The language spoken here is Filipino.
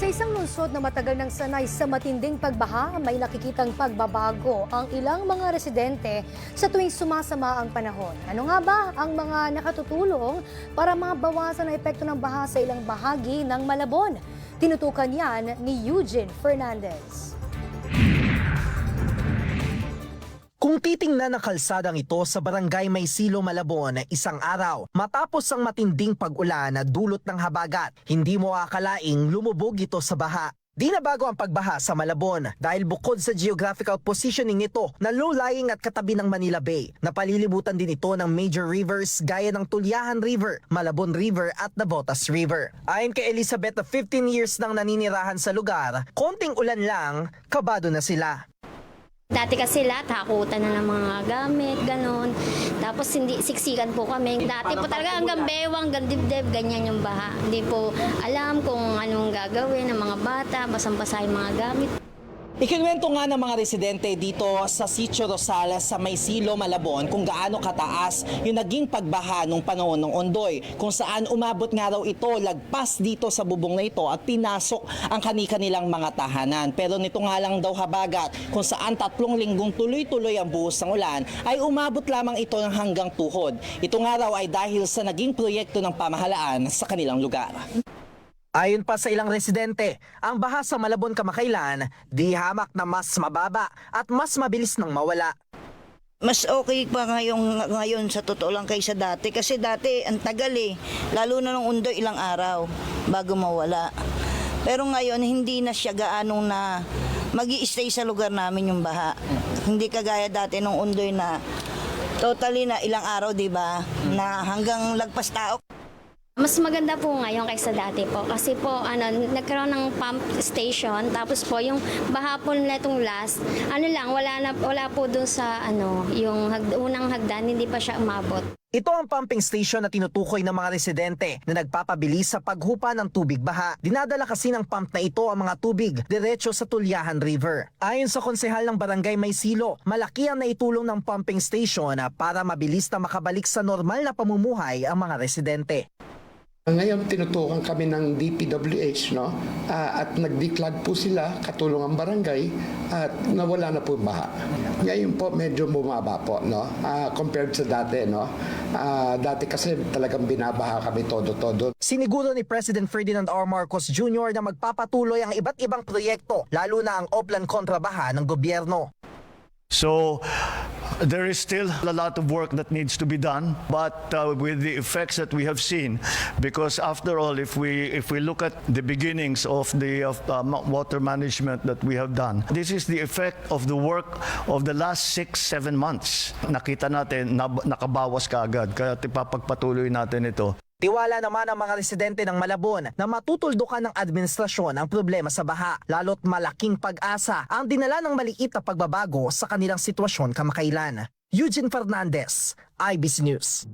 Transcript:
Sa isang lungsod na matagal nang sanay sa matinding pagbaha, may nakikitang pagbabago ang ilang mga residente sa tuwing sumasama ang panahon. Ano nga ba ang mga nakatutulong para mabawasan ang epekto ng baha sa ilang bahagi ng Malabon? Tinutukan yan ni Eugene Fernandez. Kung titingnan ang kalsadang ito sa barangay Maysilo, Malabon, isang araw, matapos ang matinding pag-ulan na dulot ng habagat, hindi mo akalaing lumubog ito sa baha. Di na bago ang pagbaha sa Malabon dahil bukod sa geographical positioning nito na low-lying at katabi ng Manila Bay, napalilibutan din ito ng major rivers gaya ng Tulyahan River, Malabon River at Navotas River. Ayon kay Elizabeth na 15 years nang naninirahan sa lugar, konting ulan lang, kabado na sila. Dati kasi lahat, hakutan na ng mga gamit, ganun. Tapos hindi siksikan po kami. Dati po talaga hanggang bewang, hanggang dibdib, ganyan yung baha. Hindi po alam kung anong gagawin ng mga bata, basang-basa yung mga gamit. Ikinuwento nga ng mga residente dito sa Sitio Rosales sa Maysilo, Malabon kung gaano kataas yung naging pagbaha nung panahon ng Ondoy, kung saan umabot nga raw ito lagpas dito sa bubong na ito at pinasok ang kani-kanilang mga tahanan. Pero nito nga lang daw habagat kung saan 3 linggong tuloy-tuloy ang buhos ng ulan ay umabot lamang ito ng hanggang tuhod. Ito nga raw ay dahil sa naging proyekto ng pamahalaan sa kanilang lugar. Ayon pa sa ilang residente, ang baha sa Malabon kamakailan di hamak na mas mababa at mas mabilis nang mawala. Mas okay pa ngayon sa totoo lang kaysa dati. Kasi dati ang tagal lalo na nung Ondoy ilang araw bago mawala. Pero ngayon hindi na siya gaanong na magi-stay sa lugar namin yung baha. Hindi kagaya dati nung Ondoy na totally na ilang araw, di ba? Na hanggang lagpas tao. Mas maganda po ngayon kaysa dati po. Kasi po, nagkaroon ng pump station. Tapos po, yung baha po netong last, wala po dun sa yung unang hagdan, hindi pa siya umabot. Ito ang pumping station na tinutukoy ng mga residente na nagpapabilis sa paghupa ng tubig baha. Dinadala kasi ng pump na ito ang mga tubig diretso sa Tulyahan River. Ayon sa konsehal ng Barangay Maysilo, malaki ang naitulong ng pumping station para mabilis na makabalik sa normal na pamumuhay ang mga residente. Ngayon tinutukan kami ng DPWH at nag-declare po sila katulong ang barangay at nawala na po baha. Ngayon po medyo bumaba po compared sa dati dati kasi talagang binabaha kami todo. Siniguro ni President Ferdinand R. Marcos Jr. na magpapatuloy ang iba't ibang proyekto lalo na ang Oplan kontrabaha ng gobyerno. So there is still a lot of work that needs to be done, but with the effects that we have seen, because after all, if we look at the beginnings of the water management that we have done, this is the effect of the work of the last 6-7 months. Nakita natin nakabawas kaagad, kaya ipapagpatuloy natin ito. Tiwala naman ang mga residente ng Malabon na matutuldukan ng administrasyon ang problema sa baha, lalo't malaking pag-asa ang dinala ng maliit na pagbabago sa kanilang sitwasyon kamakailan. Eugene Fernandez, IBC News.